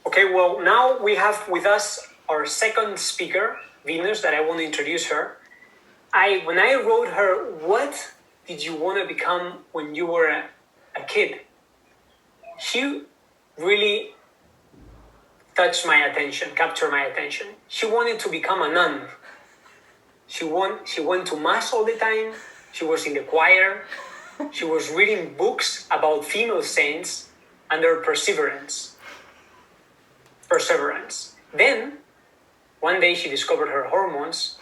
Okay, well, now we have with us our second speaker, Venus, that I want to introduce her. When I wrote her, what did you want to become when you were a kid? She really touched my attention, captured my attention. She wanted to become a nun. She went to mass all the time. She was in the choir. She was reading books about female saints and their perseverance. Then, one day she discovered her hormones,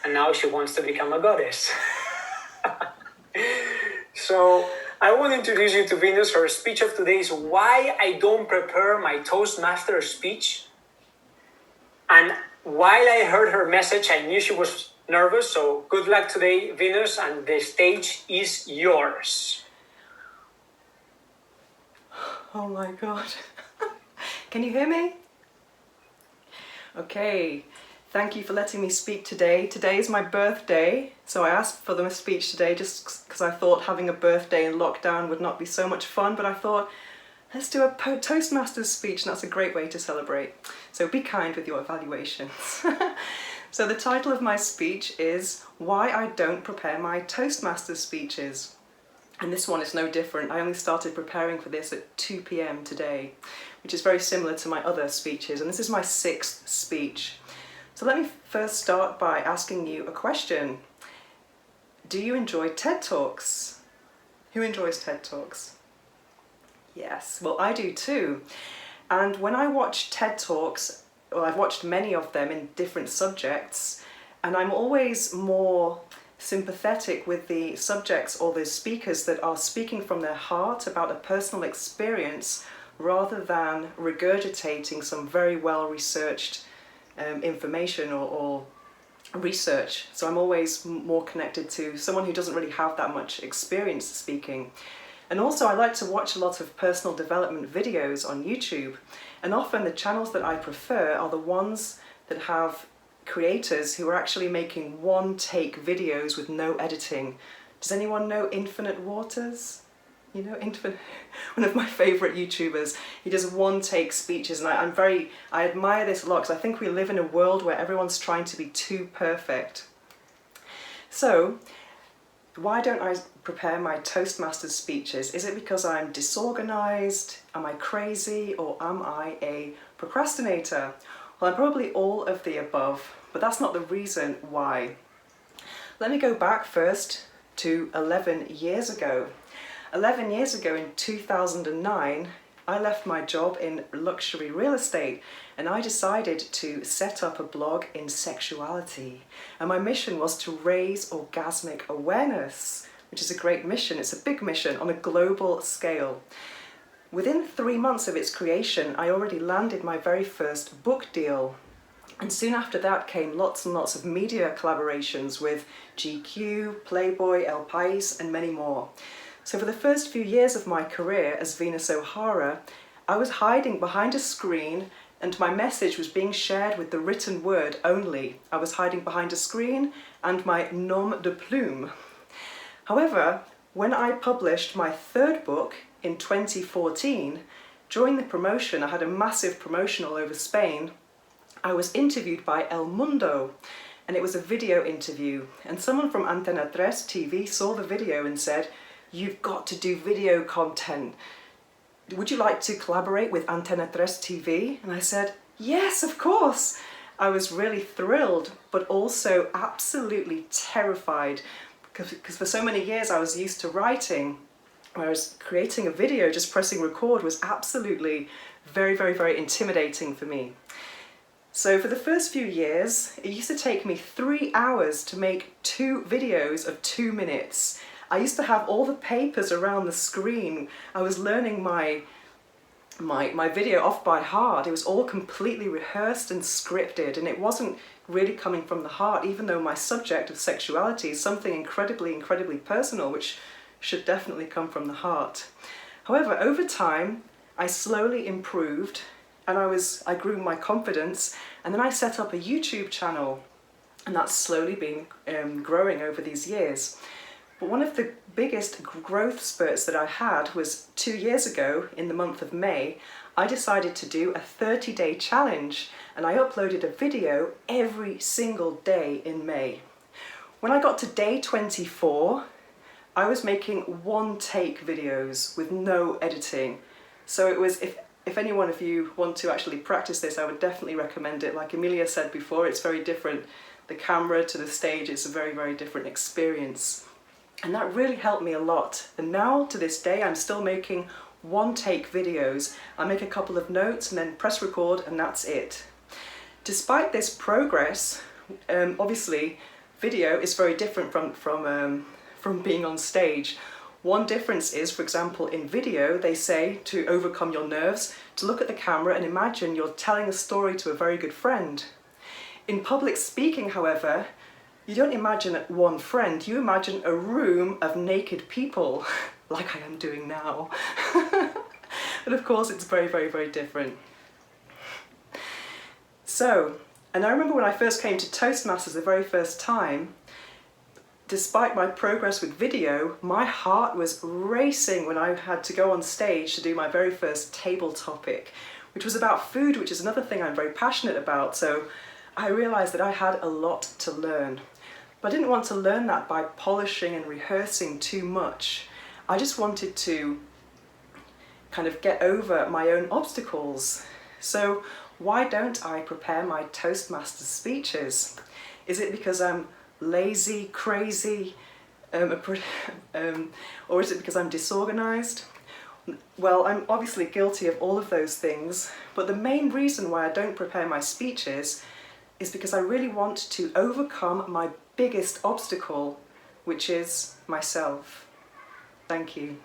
and now she wants to become a goddess. So, I want to introduce you to Venus. Her speech of today is why I don't prepare my Toastmasters speech. And while I heard her message, I knew she was nervous. So, good luck today, Venus, and the stage is yours. Oh my God. Can you hear me? Okay, thank you for letting me speak today. Today is my birthday, so I asked for the speech today just because I thought having a birthday in lockdown would not be so much fun, but I thought, let's do a Toastmasters speech, and that's a great way to celebrate. So be kind with your evaluations. So the title of my speech is Why I Don't Prepare My Toastmasters Speeches. And this one is no different. I only started preparing for this at 2 p.m. today, which is very similar to my other speeches, and this is my 6th speech. So let me first start by asking you a question. Do you enjoy TED Talks? Who enjoys TED Talks? Yes, well I do too. And when I watch TED Talks, well, I've watched many of them in different subjects, and I'm always more sympathetic with the subjects or the speakers that are speaking from their heart about a personal experience rather than regurgitating some very well researched information or research. So I'm always more connected to someone who doesn't really have that much experience speaking. And also I like to watch a lot of personal development videos on YouTube, and often the channels that I prefer are the ones that have creators who are actually making one-take videos with no editing. Does anyone know Infinite Waters? You know, one of my favourite YouTubers. He does one-take speeches, and I admire this a lot because I think we live in a world where everyone's trying to be too perfect. So, why don't I prepare my Toastmasters speeches? Is it because I'm disorganised? Am I crazy? Or am I a procrastinator? Well, I'm probably all of the above, but that's not the reason why. Let me go back first to 11 years ago. 11 years ago in 2009, I left my job in luxury real estate and I decided to set up a blog in sexuality. And my mission was to raise orgasmic awareness, which is a great mission. It's a big mission on a global scale. Within 3 months of its creation, I already landed my very first book deal. And soon after that came lots and lots of media collaborations with GQ, Playboy, El País, and many more. So for the first few years of my career as Venus O'Hara, I was hiding behind a screen and my message was being shared with the written word only. I was hiding behind a screen and my nom de plume. However, when I published my 3rd book in 2014, during the promotion, I had a massive promotion all over Spain, I was interviewed by El Mundo, and it was a video interview. And someone from Antena 3 TV saw the video and said, "You've got to do video content. Would you like to collaborate with Antena 3 TV?" And I said, yes, of course. I was really thrilled, but also absolutely terrified, because for so many years I was used to writing, whereas creating a video, just pressing record, was absolutely very, very, very intimidating for me. So for the first few years, it used to take me 3 hours to make 2 videos of 2 minutes. I used to have all the papers around the screen. I was learning my video off by heart. It was all completely rehearsed and scripted, and it wasn't really coming from the heart, even though my subject of sexuality is something incredibly, incredibly personal, which should definitely come from the heart. However, over time, I slowly improved, and I grew my confidence, and then I set up a YouTube channel, and that's slowly been growing over these years. But one of the biggest growth spurts that I had was 2 years ago in the month of May. I decided to do a 30-day challenge, and I uploaded a video every single day in May. When I got to day 24, I was making one-take videos with no editing. So it was, if any one of you want to actually practice this, I would definitely recommend it. Like Emilia said before, it's very different. The camera to the stage, it's a very, very different experience. And that really helped me a lot. And now, to this day, I'm still making one-take videos. I make a couple of notes and then press record, and that's it. Despite this progress, obviously, video is very different from being on stage. One difference is, for example, in video, they say to overcome your nerves, to look at the camera and imagine you're telling a story to a very good friend. In public speaking, however, you don't imagine one friend, you imagine a room of naked people, like I am doing now. But of course, it's very, very, very different. So, and I remember when I first came to Toastmasters the very first time, despite my progress with video, my heart was racing when I had to go on stage to do my very first table topic, which was about food, which is another thing I'm very passionate about. So I realised that I had a lot to learn. But I didn't want to learn that by polishing and rehearsing too much. I just wanted to kind of get over my own obstacles. So why don't I prepare my Toastmasters speeches? Is it because I'm lazy, crazy, or is it because I'm disorganized? Well, I'm obviously guilty of all of those things, but the main reason why I don't prepare my speeches is because I really want to overcome my biggest obstacle, which is myself. Thank you.